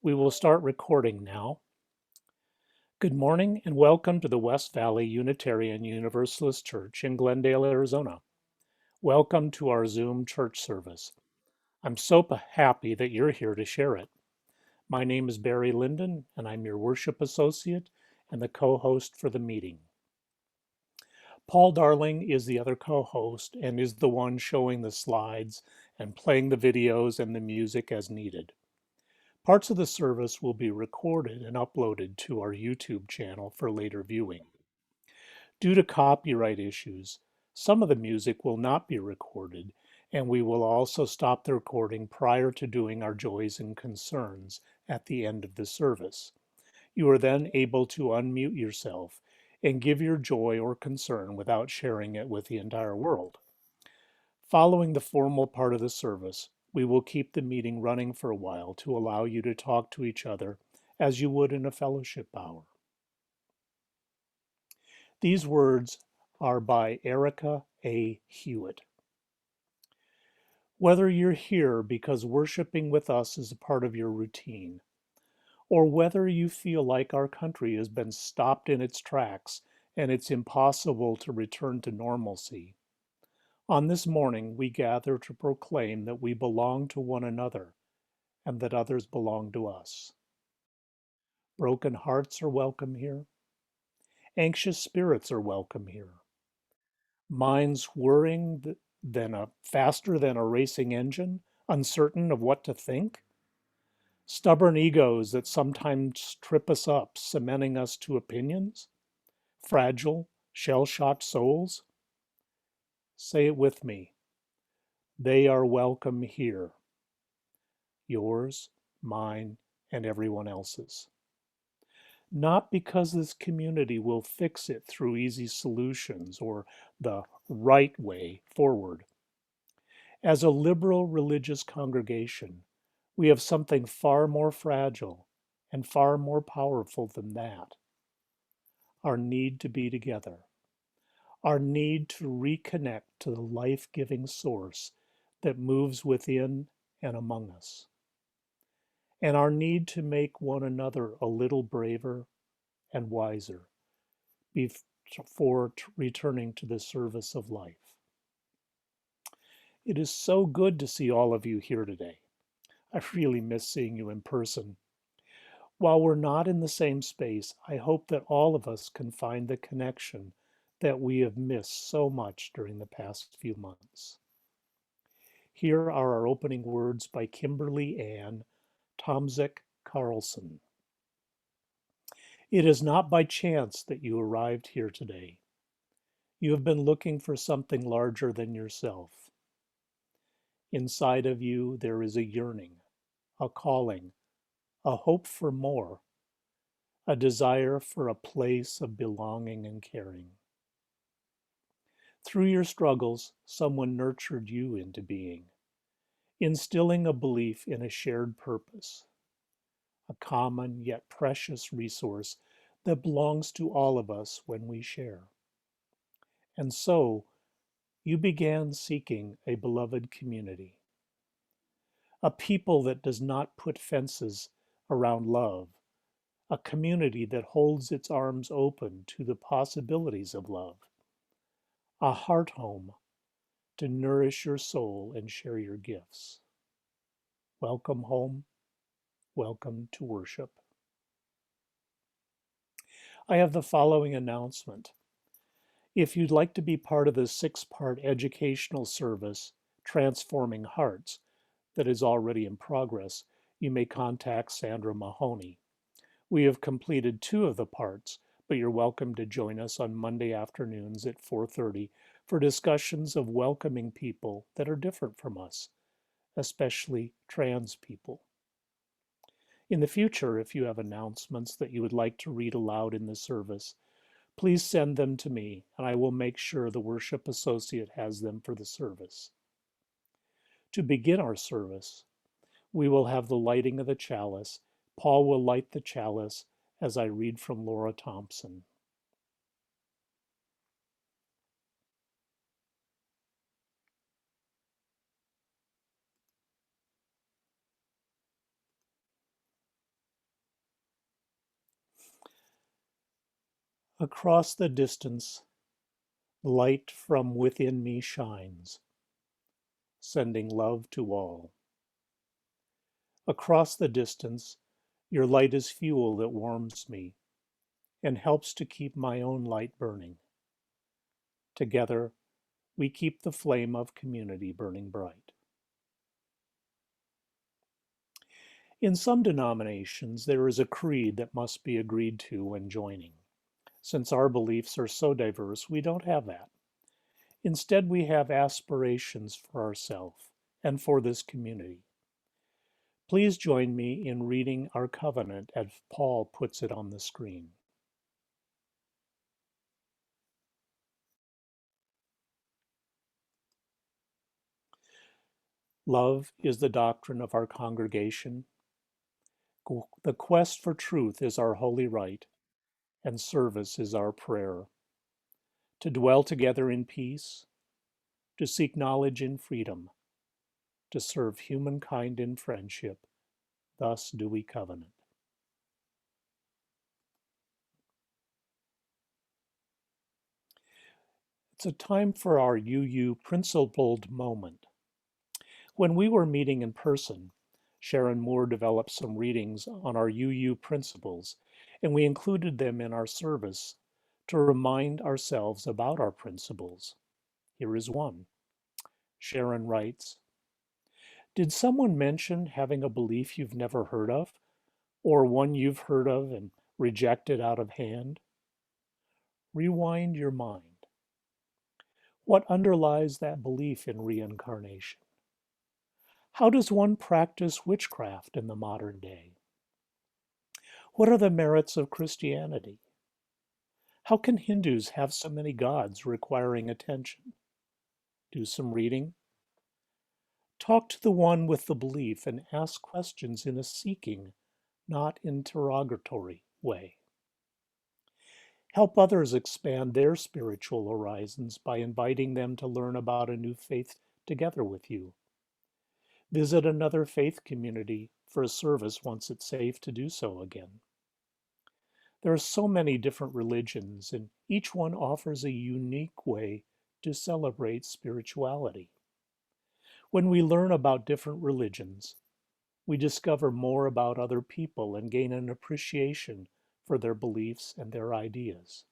We will start recording now. Good morning and welcome to the West Valley Unitarian Universalist Church in Glendale, Arizona. Welcome to our Zoom church service. I'm so happy that you're here to share it. My name is Barry Linden and I'm your worship associate and the co-host for the meeting. Paul Darling is the other co-host and is the one showing the slides and playing the videos and the music as needed. Parts of the service will be recorded and uploaded to our YouTube channel for later viewing. Due to copyright issues, some of the music will not be recorded, and we will also stop the recording prior to doing our joys and concerns at the end of the service. You are then able to unmute yourself and give your joy or concern without sharing it with the entire world. Following the formal part of the service, we will keep the meeting running for a while to allow you to talk to each other as you would in a fellowship hour. These words are by Erica A. Hewitt. Whether you're here because worshiping with us is a part of your routine, or whether you feel like our country has been stopped in its tracks and it's impossible to return to normalcy, on this morning we gather to proclaim that we belong to one another and that others belong to us. Broken hearts are welcome here. Anxious spirits are welcome here. Minds whirring faster than a racing engine, uncertain of what to think. Stubborn egos that sometimes trip us up, cementing us to opinions. Fragile, shell-shocked souls. Say it with me. They are welcome here. Yours, mine, and everyone else's. Not because this community will fix it through easy solutions or the right way forward. As a liberal religious congregation, we have something far more fragile and far more powerful than that. Our need to be together, our need to reconnect to the life-giving source that moves within and among us, and our need to make one another a little braver and wiser before returning to the service of life. It is so good to see all of you here today. I really miss seeing you in person. While we're not in the same space, I hope that all of us can find the connection that we have missed so much during the past few months. Here are our opening words by Kimberly Ann Tomzik Carlson. It is not by chance that you arrived here today. You have been looking for something larger than yourself. Inside of you, there is a yearning, a calling, a hope for more, a desire for a place of belonging and caring. Through your struggles, someone nurtured you into being, instilling a belief in a shared purpose, a common yet precious resource that belongs to all of us when we share. And so, you began seeking a beloved community, a people that does not put fences around love, a community that holds its arms open to the possibilities of love, a heart home to nourish your soul and share your gifts. Welcome home. Welcome to worship. I have the following announcement. If you'd like to be part of the 6-part educational service, Transforming Hearts, that is already in progress, you may contact Sandra Mahoney. We have completed 2 of the parts, but you're welcome to join us on Monday afternoons at 4:30 for discussions of welcoming people that are different from us, especially trans people. In the future, if you have announcements that you would like to read aloud in the service, please send them to me and I will make sure the worship associate has them for the service. To begin our service, we will have the lighting of the chalice. Paul will light the chalice as I read from Laura Thompson. Across the distance, light from within me shines, sending love to all. Across the distance, your light is fuel that warms me and helps to keep my own light burning. Together, we keep the flame of community burning bright. In some denominations, there is a creed that must be agreed to when joining. Since our beliefs are so diverse, we don't have that. Instead, we have aspirations for ourselves and for this community. Please join me in reading our covenant as Paul puts it on the screen. Love is the doctrine of our congregation. The quest for truth is our holy right, and service is our prayer. To dwell together in peace, to seek knowledge in freedom, to serve humankind in friendship, thus do we covenant. It's a time for our UU principled moment. When we were meeting in person, Sharon Moore developed some readings on our UU principles, and we included them in our service to remind ourselves about our principles. Here is one. Sharon writes, "Did someone mention having a belief you've never heard of, or one you've heard of and rejected out of hand? Rewind your mind. What underlies that belief in reincarnation? How does one practice witchcraft in the modern day? What are the merits of Christianity? How can Hindus have so many gods requiring attention? Do some reading. Talk to the one with the belief and ask questions in a seeking, not interrogatory way. Help others expand their spiritual horizons by inviting them to learn about a new faith together with you. Visit another faith community for a service once it's safe to do so again. There are so many different religions, and each one offers a unique way to celebrate spirituality. When we learn about different religions, we discover more about other people and gain an appreciation for their beliefs and their ideas.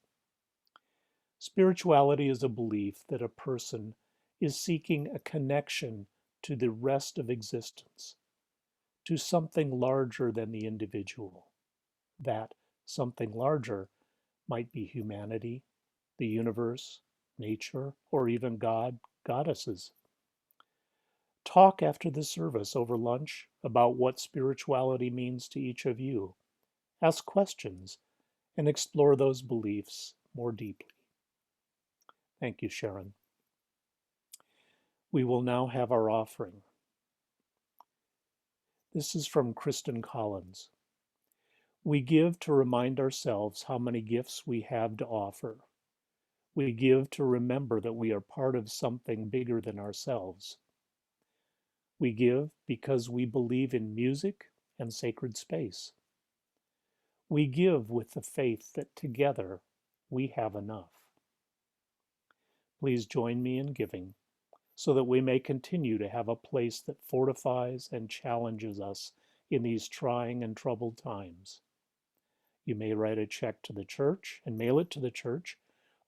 Spirituality is a belief that a person is seeking a connection to the rest of existence, to something larger than the individual. That something larger might be humanity, the universe, nature, or even God, goddesses. Talk after the service over lunch about what spirituality means to each of you. Ask questions and explore those beliefs more deeply. Thank you, Sharon. We will now have our offering. This is from Kristen Collins. We give to remind ourselves how many gifts we have to offer. We give to remember that we are part of something bigger than ourselves. We give because we believe in music and sacred space. We give with the faith that together we have enough. Please join me in giving so that we may continue to have a place that fortifies and challenges us in these trying and troubled times. You may write a check to the church and mail it to the church,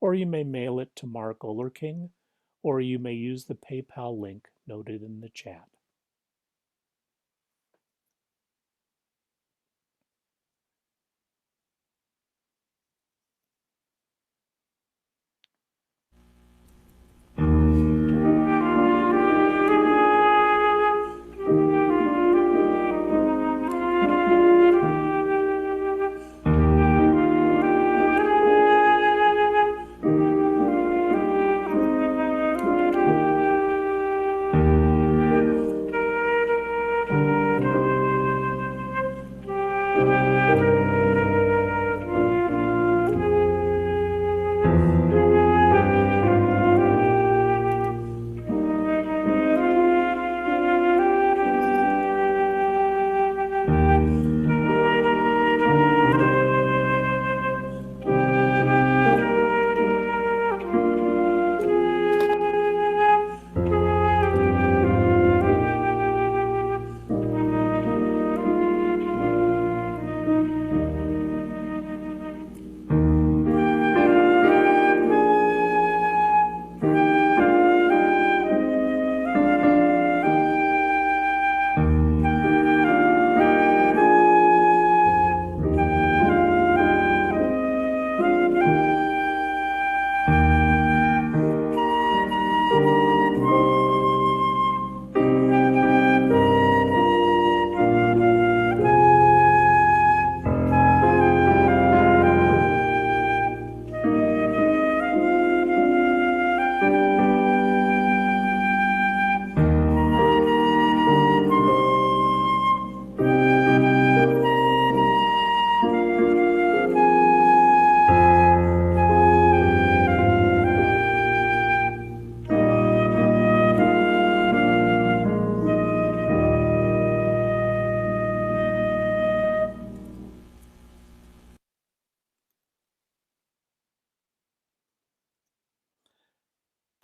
or you may mail it to Mark Olerking, or you may use the PayPal link noted in the chat.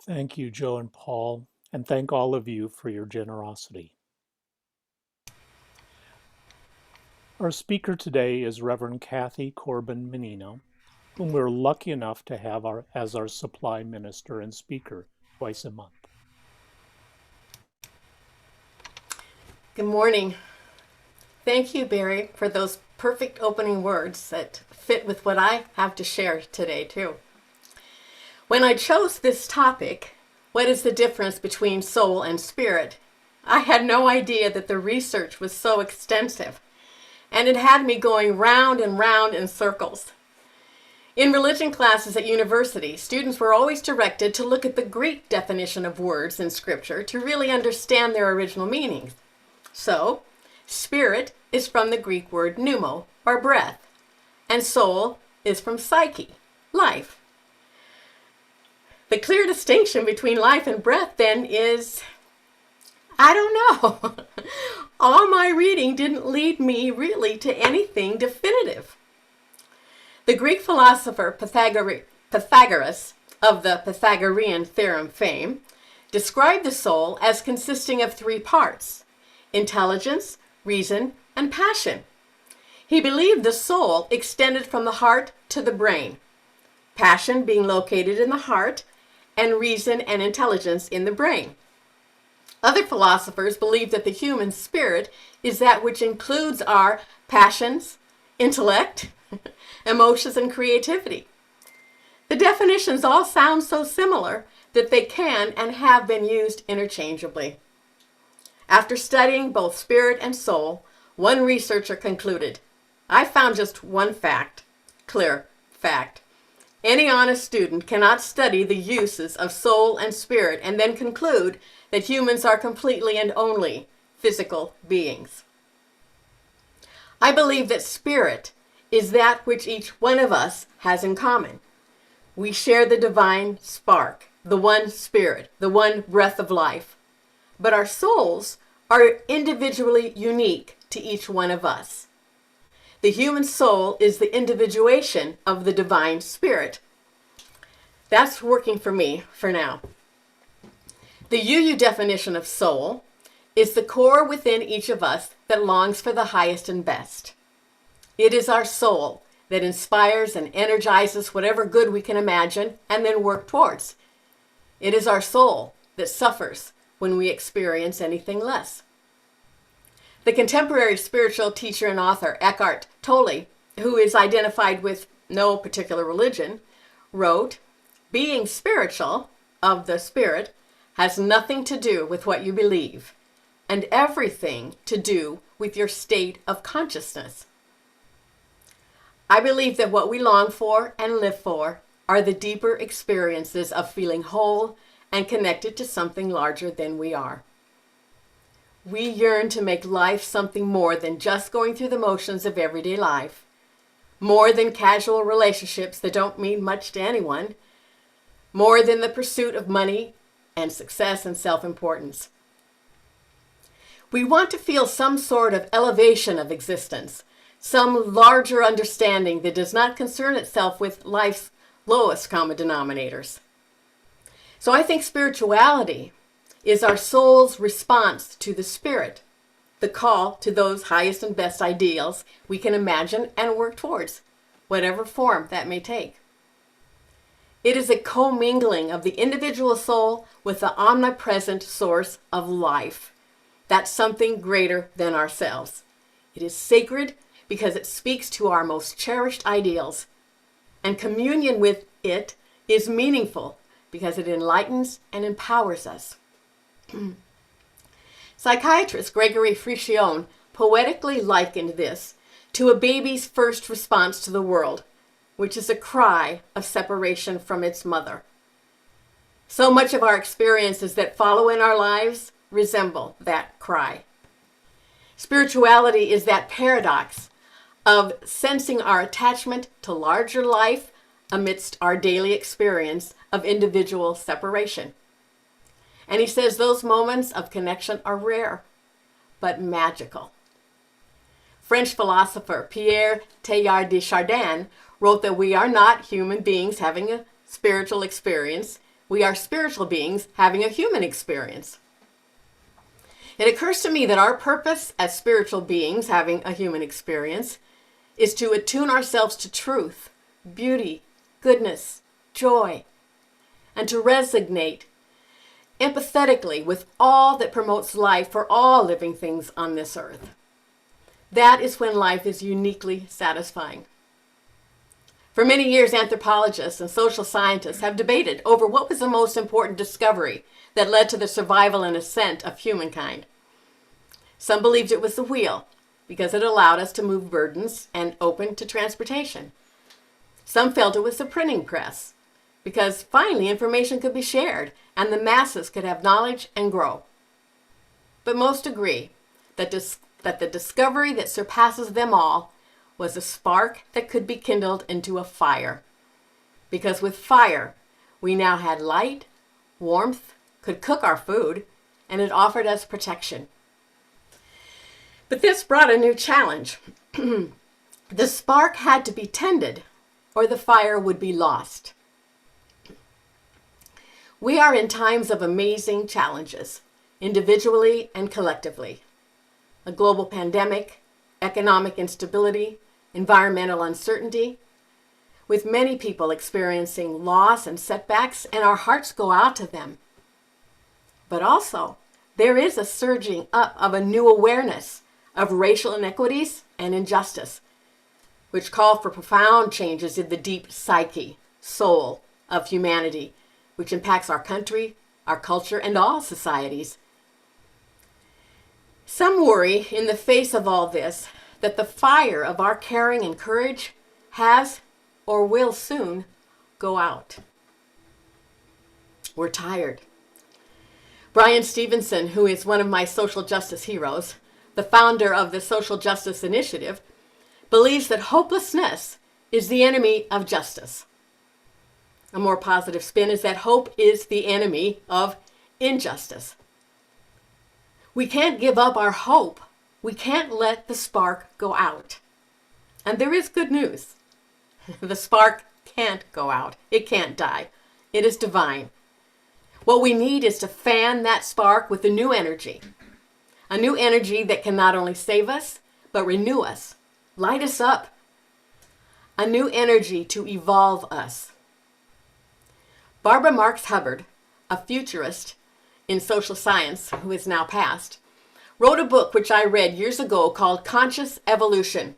Thank you, Joe and Paul, and thank all of you for your generosity. Our speaker today is Reverend Cathy Corbin-Mannino, whom we're lucky enough to have as our supply minister and speaker twice a month. Good morning. Thank you, Barry, for those perfect opening words that fit with what I have to share today, too. When I chose this topic, what is the difference between soul and spirit, I had no idea that the research was so extensive, and it had me going round and round in circles. In religion classes at university, students were always directed to look at the Greek definition of words in Scripture to really understand their original meanings. So, spirit is from the Greek word pneumo, or breath, and soul is from psyche, life. The clear distinction between life and breath then is, I don't know. All my reading didn't lead me really to anything definitive. The Greek philosopher Pythagoras, of the Pythagorean theorem fame, described the soul as consisting of three parts: intelligence, reason, and passion. He believed the soul extended from the heart to the brain, passion being located in the heart, and reason and intelligence in the brain. Other philosophers believe that the human spirit is that which includes our passions, intellect, emotions, and creativity. The definitions all sound so similar that they can and have been used interchangeably. After studying both spirit and soul, one researcher concluded, I found just one fact, clear fact. Any honest student cannot study the uses of soul and spirit and then conclude that humans are completely and only physical beings. I believe that spirit is that which each one of us has in common. We share the divine spark, the one spirit, the one breath of life. But our souls are individually unique to each one of us. The human soul is the individuation of the divine spirit. That's working for me for now. The UU definition of soul is the core within each of us that longs for the highest and best. It is our soul that inspires and energizes whatever good we can imagine and then work towards. It is our soul that suffers when we experience anything less. The contemporary spiritual teacher and author Eckhart Tolle, who is identified with no particular religion, wrote, "Being spiritual, of the spirit, has nothing to do with what you believe, and everything to do with your state of consciousness." I believe that what we long for and live for are the deeper experiences of feeling whole and connected to something larger than we are. We yearn to make life something more than just going through the motions of everyday life, more than casual relationships that don't mean much to anyone, more than the pursuit of money and success and self-importance. We want to feel some sort of elevation of existence, some larger understanding that does not concern itself with life's lowest common denominators. So I think spirituality is our soul's response to the spirit, the call to those highest and best ideals we can imagine and work towards, whatever form that may take. It is a commingling of the individual soul with the omnipresent source of life. That's something greater than ourselves. It is sacred because it speaks to our most cherished ideals, and communion with it is meaningful because it enlightens and empowers us. Psychiatrist Gregory Friccione poetically likened this to a baby's first response to the world, which is a cry of separation from its mother. So much of our experiences that follow in our lives resemble that cry. Spirituality is that paradox of sensing our attachment to larger life amidst our daily experience of individual separation. And he says those moments of connection are rare, but magical. French philosopher Pierre Teilhard de Chardin wrote that we are not human beings having a spiritual experience. we are spiritual beings having a human experience. It occurs to me that our purpose as spiritual beings having a human experience is to attune ourselves to truth, beauty, goodness, joy, and to resonate empathetically with all that promotes life for all living things on this earth. That is when life is uniquely satisfying. For many years, anthropologists and social scientists have debated over what was the most important discovery that led to the survival and ascent of humankind. Some believed it was the wheel, because it allowed us to move burdens and open to transportation. Some felt it was the printing press, because finally information could be shared and the masses could have knowledge and grow. But most agree that the discovery that surpasses them all was a spark that could be kindled into a fire. Because with fire, we now had light, warmth, could cook our food, and it offered us protection. But this brought a new challenge. The spark had to be tended, or the fire would be lost. We are in times of amazing challenges, individually and collectively. A global pandemic, economic instability, environmental uncertainty, with many people experiencing loss and setbacks, and our hearts go out to them. But also, there is a surging up of a new awareness of racial inequities and injustice, which call for profound changes in the deep psyche, soul of humanity, which impacts our country, our culture, and all societies. Some worry, in the face of all this, that the fire of our caring and courage has or will soon go out. We're tired. Brian Stevenson, who is one of my social justice heroes, the founder of the Social Justice Initiative, believes that hopelessness is the enemy of justice. A more positive spin is that hope is the enemy of injustice. We can't give up our hope. We can't let the spark go out. And there is good news. The spark can't go out. It can't die. It is divine. What we need is to fan that spark with a new energy that can not only save us, but renew us, light us up. A new energy to evolve us. Barbara Marx Hubbard, a futurist in social science who is now passed, wrote a book which I read years ago called Conscious Evolution.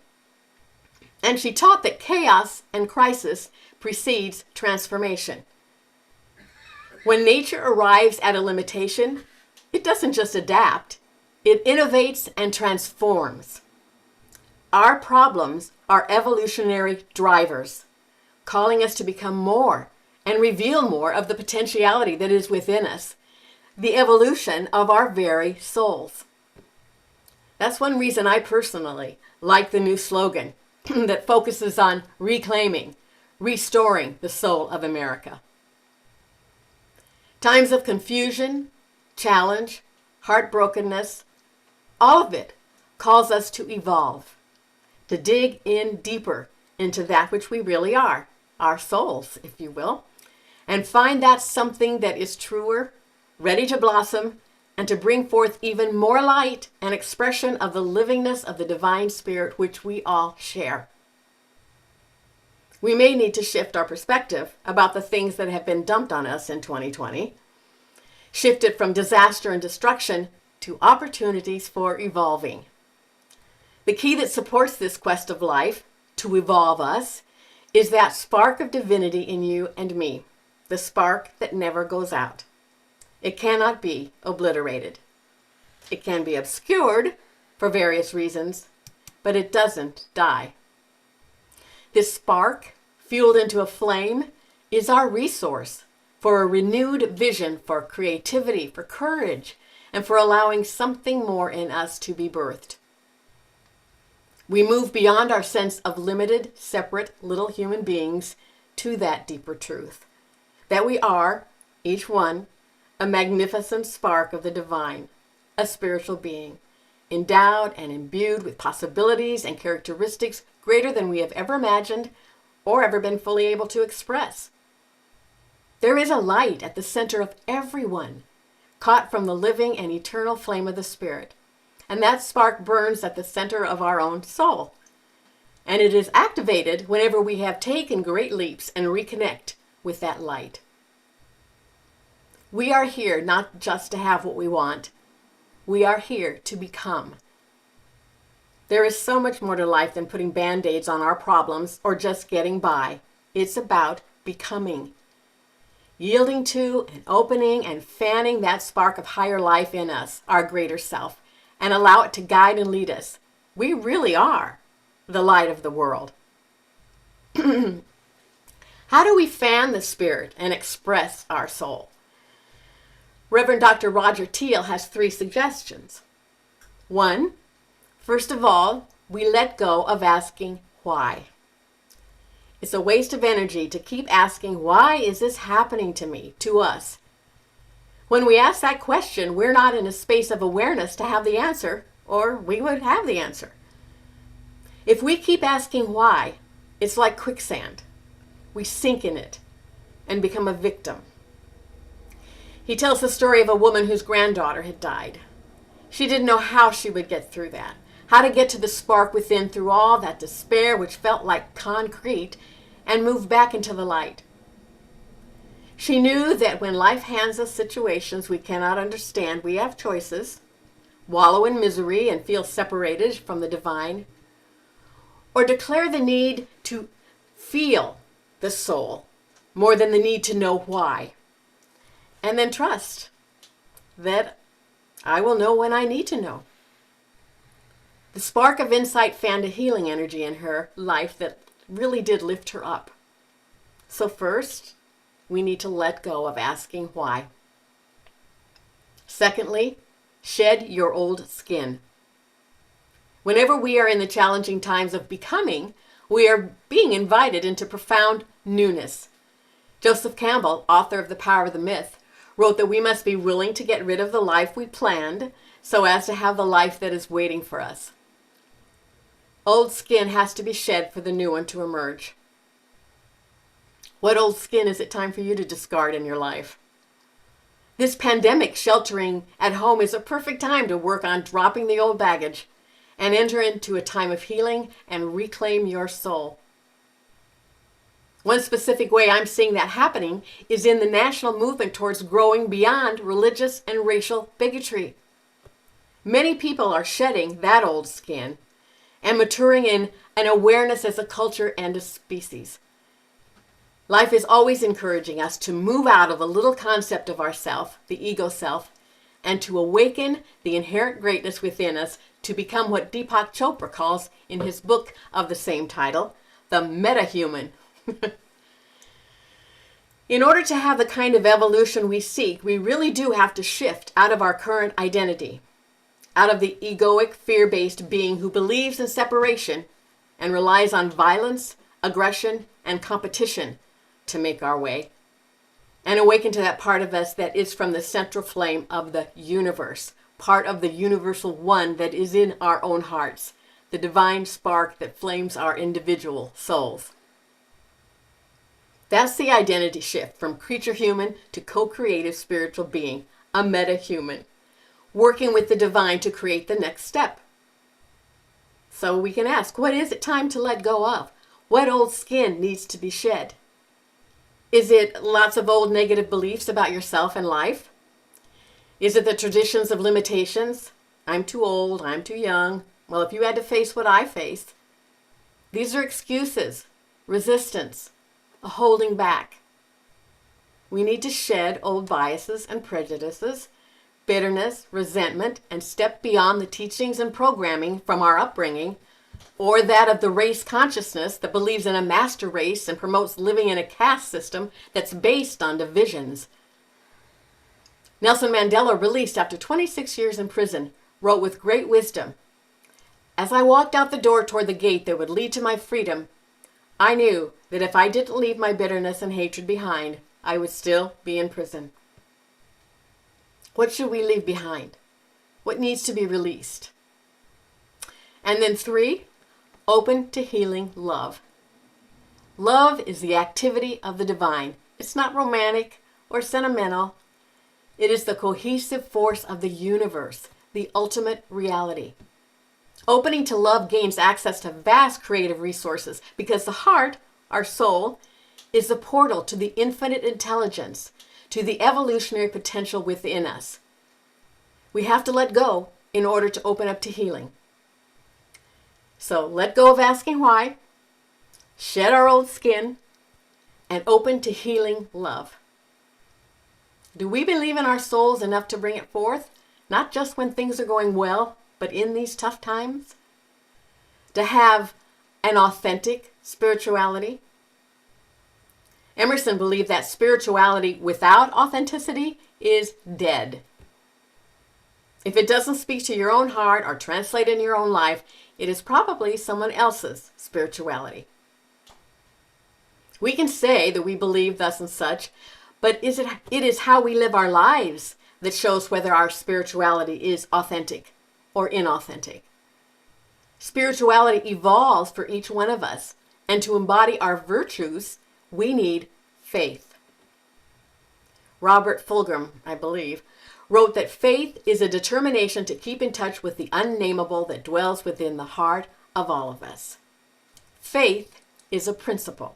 And she taught that chaos and crisis precedes transformation. When nature arrives at a limitation, it doesn't just adapt, it innovates and transforms. Our problems are evolutionary drivers, calling us to become more and reveal more of the potentiality that is within us, the evolution of our very souls. That's one reason I personally like the new slogan that focuses on reclaiming, restoring the soul of America. Times of confusion, challenge, heartbrokenness, all of it calls us to evolve, to dig in deeper into that which we really are, our souls, if you will, and find that something that is truer, ready to blossom, and to bring forth even more light and expression of the livingness of the divine spirit which we all share. We may need to shift our perspective about the things that have been dumped on us in 2020, shift it from disaster and destruction to opportunities for evolving. The key that supports this quest of life to evolve us is that spark of divinity in you and me, the spark that never goes out. It cannot be obliterated. It can be obscured for various reasons, but it doesn't die. This spark, fueled into a flame, is our resource for a renewed vision for creativity, for courage, and for allowing something more in us to be birthed. We move beyond our sense of limited, separate little human beings to that deeper truth, that we are, each one, a magnificent spark of the divine, a spiritual being, endowed and imbued with possibilities and characteristics greater than we have ever imagined or ever been fully able to express. There is a light at the center of everyone, caught from the living and eternal flame of the Spirit. And that spark burns at the center of our own soul. And it is activated whenever we have taken great leaps and reconnect with that light. We are here not just to have what we want. We are here to become. There is so much more to life than putting band-aids on our problems or just getting by. It's about becoming. Yielding to and opening and fanning that spark of higher life in us, our greater self, and allow it to guide and lead us. We really are the light of the world. How do we fan the Spirit and express our soul? Reverend Dr. Roger Teal has 3 suggestions. 1, first of all, we let go of asking why. It's a waste of energy to keep asking, why is this happening to me, to us? When we ask that question, we're not in a space of awareness to have the answer, or we would have the answer. If we keep asking why, it's like quicksand. We sink in it and become a victim. He tells the story of a woman whose granddaughter had died. She didn't know how she would get through that, how to get to the spark within through all that despair which felt like concrete and move back into the light. She knew that when life hands us situations we cannot understand, we have choices: wallow in misery and feel separated from the divine, or declare the need to feel the soul more than the need to know why. And then trust that I will know when I need to know. The spark of insight fanned a healing energy in her life that really did lift her up. So first, we need to let go of asking why. Secondly, shed your old skin. Whenever we are in the challenging times of becoming, we are being invited into profound newness. Joseph Campbell, author of The Power of the Myth, wrote that we must be willing to get rid of the life we planned so as to have the life that is waiting for us. Old skin has to be shed for the new one to emerge. What old skin is it time for you to discard in your life? This pandemic sheltering at home is a perfect time to work on dropping the old baggage and enter into a time of healing and reclaim your soul. One specific way I'm seeing that happening is in the national movement towards growing beyond religious and racial bigotry. Many people are shedding that old skin and maturing in an awareness as a culture and a species. Life is always encouraging us to move out of a little concept of ourself, the ego self, and to awaken the inherent greatness within us to become what Deepak Chopra calls in his book of the same title, the meta-human. In order to have the kind of evolution we seek, we really do have to shift out of our current identity, out of the egoic, fear-based being who believes in separation and relies on violence, aggression, and competition to make our way, and awaken to that part of us that is from the central flame of the universe, part of the universal one that is in our own hearts, the divine spark that flames our individual souls. That's the identity shift from creature human to co-creative spiritual being, a meta-human, working with the divine to create the next step. So we can ask, what is it time to let go of? What old skin needs to be shed? Is it lots of old negative beliefs about yourself and life? Is it the traditions of limitations? I'm too old, I'm too young. Well, if you had to face what I face, these are excuses, resistance, a holding back. We need to shed old biases and prejudices, bitterness, resentment, and step beyond the teachings and programming from our upbringing, or that of the race consciousness that believes in a master race and promotes living in a caste system that's based on divisions. Nelson Mandela, released after 26 years in prison, wrote with great wisdom, "As I walked out the door toward the gate that would lead to my freedom, I knew that if I didn't leave my bitterness and hatred behind, I would still be in prison." What should we leave behind? What needs to be released? And then 3, open to healing love. Love is the activity of the divine. It's not romantic or sentimental. It is the cohesive force of the universe, the ultimate reality. Opening to love gains access to vast creative resources because the heart, our soul, is the portal to the infinite intelligence, to the evolutionary potential within us. We have to let go in order to open up to healing. So let go of asking why, shed our old skin, and open to healing love. Do we believe in our souls enough to bring it forth? Not just when things are going well, but in these tough times? To have an authentic spirituality? Emerson believed that spirituality without authenticity is dead. If it doesn't speak to your own heart or translate in your own life, it is probably someone else's spirituality. We can say that we believe thus and such, but it is how we live our lives that shows whether our spirituality is authentic or inauthentic. Spirituality evolves for each one of us, and to embody our virtues, we need faith. Robert Fulghum, I believe, wrote that faith is a determination to keep in touch with the unnameable that dwells within the heart of all of us. Faith is a principle.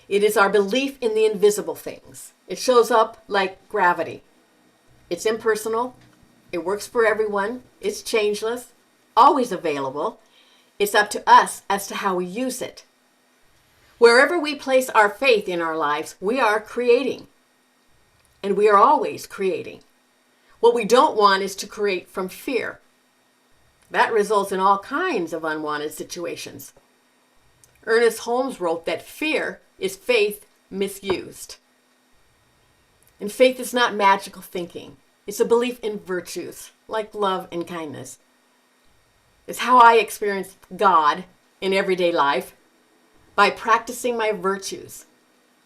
It is our belief in the invisible things. It shows up like gravity. It's impersonal. It works for everyone. It's changeless, always available. It's up to us as to how we use it. Wherever we place our faith in our lives, we are creating. And we are always creating. What we don't want is to create from fear. That results in all kinds of unwanted situations. Ernest Holmes wrote that fear is faith misused. And faith is not magical thinking. It's a belief in virtues, like love and kindness. It's how I experience God in everyday life, by practicing my virtues.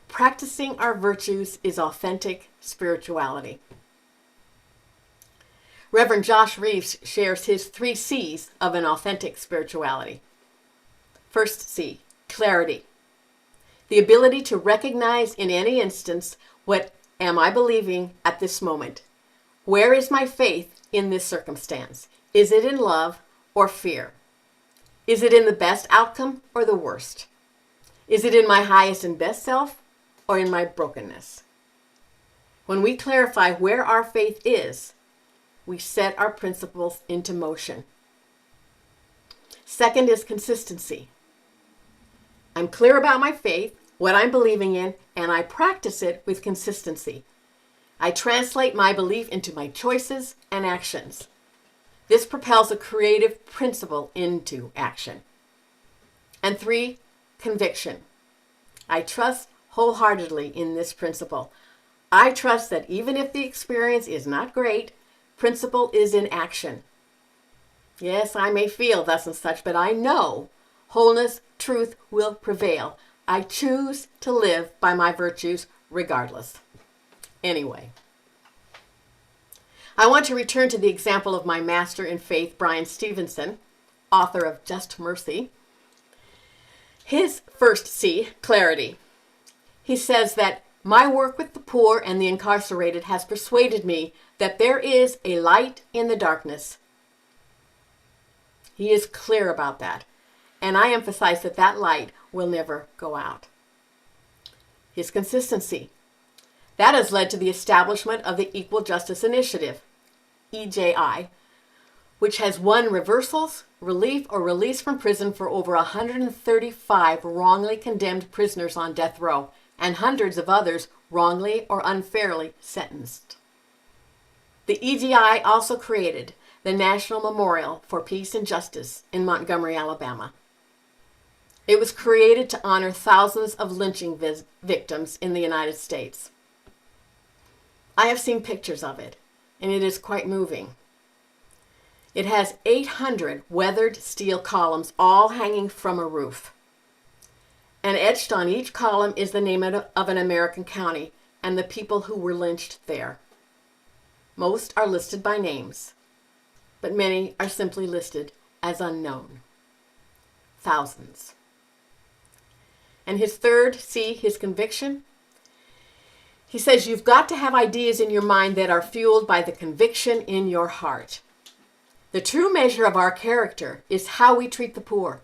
Practicing our virtues is authentic spirituality. Reverend Josh Reeves shares his 3 C's of an authentic spirituality. First C, clarity. The ability to recognize in any instance, what am I believing at this moment? Where is my faith in this circumstance? Is it in love or fear? Is it in the best outcome or the worst? Is it in my highest and best self or in my brokenness? When we clarify where our faith is, we set our principles into motion. Second is consistency. I'm clear about my faith, what I'm believing in, and I practice it with consistency. I translate my belief into my choices and actions. This propels a creative principle into action. And 3, conviction. I trust wholeheartedly in this principle. I trust that even if the experience is not great, principle is in action. Yes, I may feel thus and such, but I know wholeness, truth will prevail. I choose to live by my virtues regardless. Anyway, I want to return to the example of my master in faith, Brian Stevenson, author of Just Mercy. His first C, clarity. He says that my work with the poor and the incarcerated has persuaded me that there is a light in the darkness. He is clear about that. And I emphasize that that light will never go out. His consistency. That has led to the establishment of the Equal Justice Initiative, EJI, which has won reversals, relief, or release from prison for over 135 wrongly condemned prisoners on death row, and hundreds of others wrongly or unfairly sentenced. The EJI also created the National Memorial for Peace and Justice in Montgomery, Alabama. It was created to honor thousands of lynching victims in the United States. I have seen pictures of it, and it is quite moving. It has 800 weathered steel columns all hanging from a roof. And etched on each column is the name of an American county and the people who were lynched there. Most are listed by names, but many are simply listed as unknown. Thousands. And his third C, his conviction. He says you've got to have ideas in your mind that are fueled by the conviction in your heart. The true measure of our character is how we treat the poor,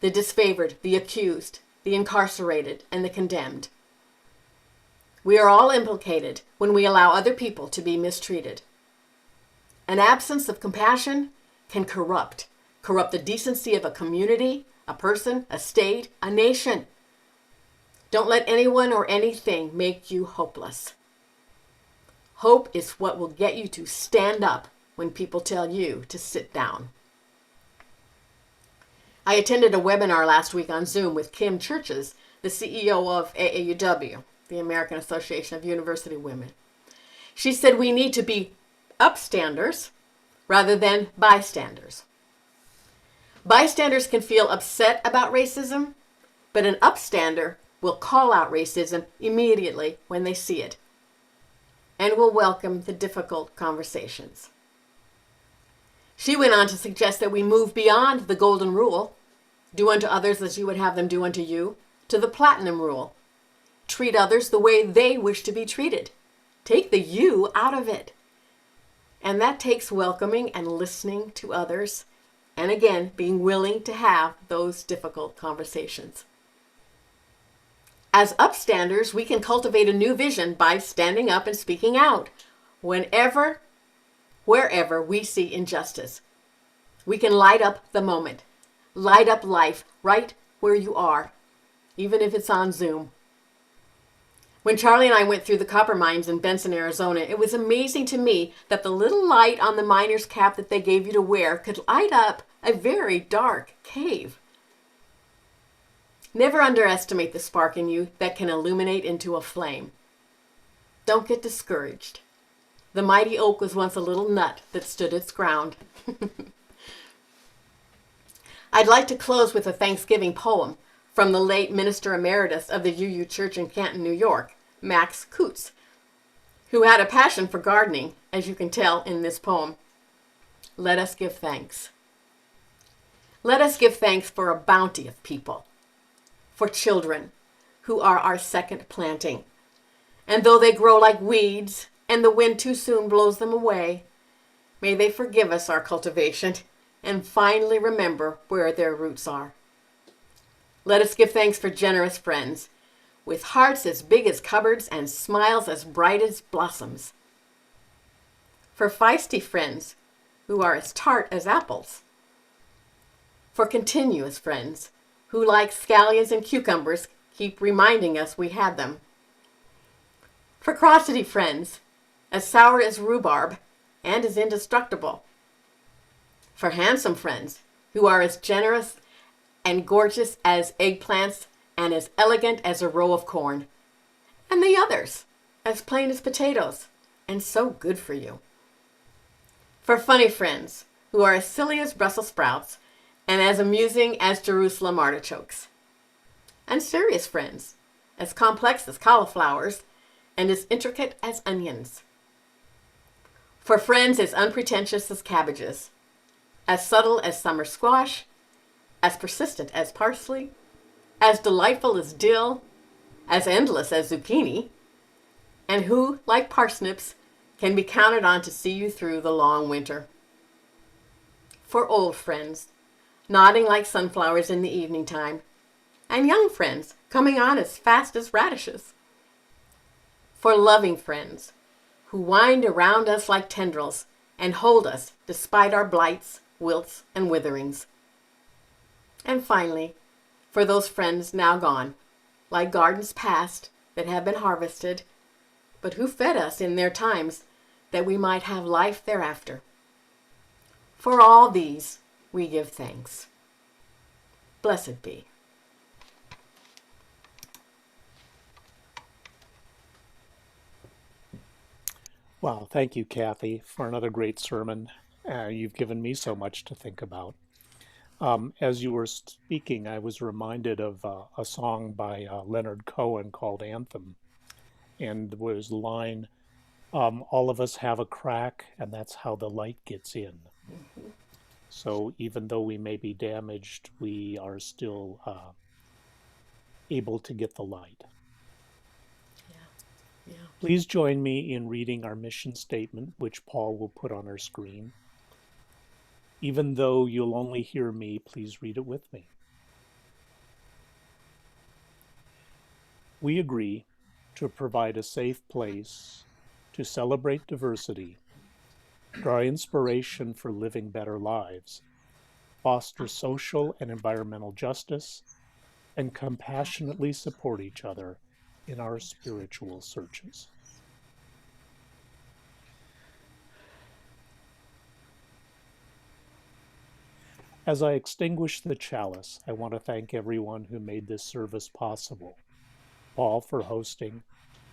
the disfavored, the accused, the incarcerated, and the condemned. We are all implicated when we allow other people to be mistreated. An absence of compassion can corrupt the decency of a community, a person, a state, a nation. Don't let anyone or anything make you hopeless. Hope is what will get you to stand up when people tell you to sit down. I attended a webinar last week on Zoom with Kim Churches, the CEO of AAUW, the American Association of University Women. She said we need to be upstanders rather than bystanders. Bystanders can feel upset about racism, but an upstander will call out racism immediately when they see it and will welcome the difficult conversations. She went on to suggest that we move beyond the golden rule, do unto others as you would have them do unto you, to the platinum rule. Treat others the way they wish to be treated. Take the you out of it. And that takes welcoming and listening to others, and again, being willing to have those difficult conversations. As upstanders, we can cultivate a new vision by standing up and speaking out wherever we see injustice. We can light up the moment, light up life right where you are, even if it's on Zoom. When Charlie and I went through the copper mines in Benson, Arizona, it was amazing to me that the little light on the miner's cap that they gave you to wear could light up a very dark cave. Never underestimate the spark in you that can illuminate into a flame. Don't get discouraged. The mighty oak was once a little nut that stood its ground. I'd like to close with a Thanksgiving poem from the late Minister Emeritus of the UU Church in Canton, New York, Max Coots, who had a passion for gardening, as you can tell in this poem. Let us give thanks. Let us give thanks for a bounty of people, for children who are our second planting. And though they grow like weeds and the wind too soon blows them away, may they forgive us our cultivation and finally remember where their roots are. Let us give thanks for generous friends with hearts as big as cupboards and smiles as bright as blossoms. For feisty friends who are as tart as apples. For continuous friends who, like scallions and cucumbers, keep reminding us we had them. For crotchety friends, as sour as rhubarb and as indestructible. For handsome friends, who are as generous and gorgeous as eggplants and as elegant as a row of corn. And the others, as plain as potatoes and so good for you. For funny friends, who are as silly as Brussels sprouts and as amusing as Jerusalem artichokes. And serious friends, as complex as cauliflowers and as intricate as onions. For friends as unpretentious as cabbages, as subtle as summer squash, as persistent as parsley, as delightful as dill, as endless as zucchini, and who, like parsnips, can be counted on to see you through the long winter. For old friends, nodding like sunflowers in the evening time, and young friends coming on as fast as radishes. For loving friends who wind around us like tendrils and hold us despite our blights, wilts, and witherings. And finally, for those friends now gone, like gardens past that have been harvested, but who fed us in their times that we might have life thereafter. For all these we give thanks. Blessed be. Wow, thank you, Cathy, for another great sermon. You've given me so much to think about. As you were speaking, I was reminded of a song by Leonard Cohen called Anthem. And there was the line, all of us have a crack, and that's how the light gets in. So even though we may be damaged, we are still able to get the light. Yeah. Yeah. Please join me in reading our mission statement, which Paul will put on our screen. Even though you'll only hear me, please read it with me. We agree to provide a safe place to celebrate diversity, draw inspiration for living better lives, foster social and environmental justice, and compassionately support each other in our spiritual searches. As I extinguish the chalice, I want to thank everyone who made this service possible. Paul for hosting,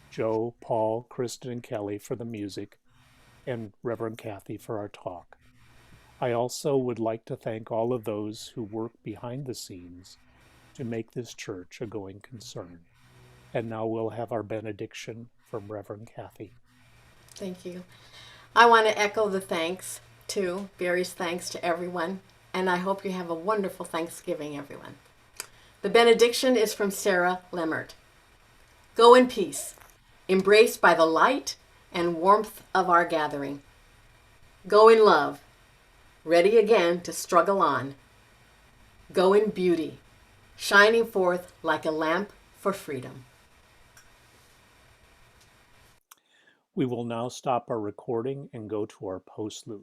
Joe, Paul, Kristen, and Kelly for the music, and Reverend Cathy for our talk. I also would like to thank all of those who work behind the scenes to make this church a going concern. And now we'll have our benediction from Reverend Cathy. Thank you. I want to echo the thanks too, Barry's thanks to everyone, and I hope you have a wonderful Thanksgiving, everyone. The benediction is from Sarah Lemmert. Go in peace, embraced by the light and warmth of our gathering. Go in love, ready again to struggle on. Go in beauty, shining forth like a lamp for freedom. We will now stop our recording and go to our postlude.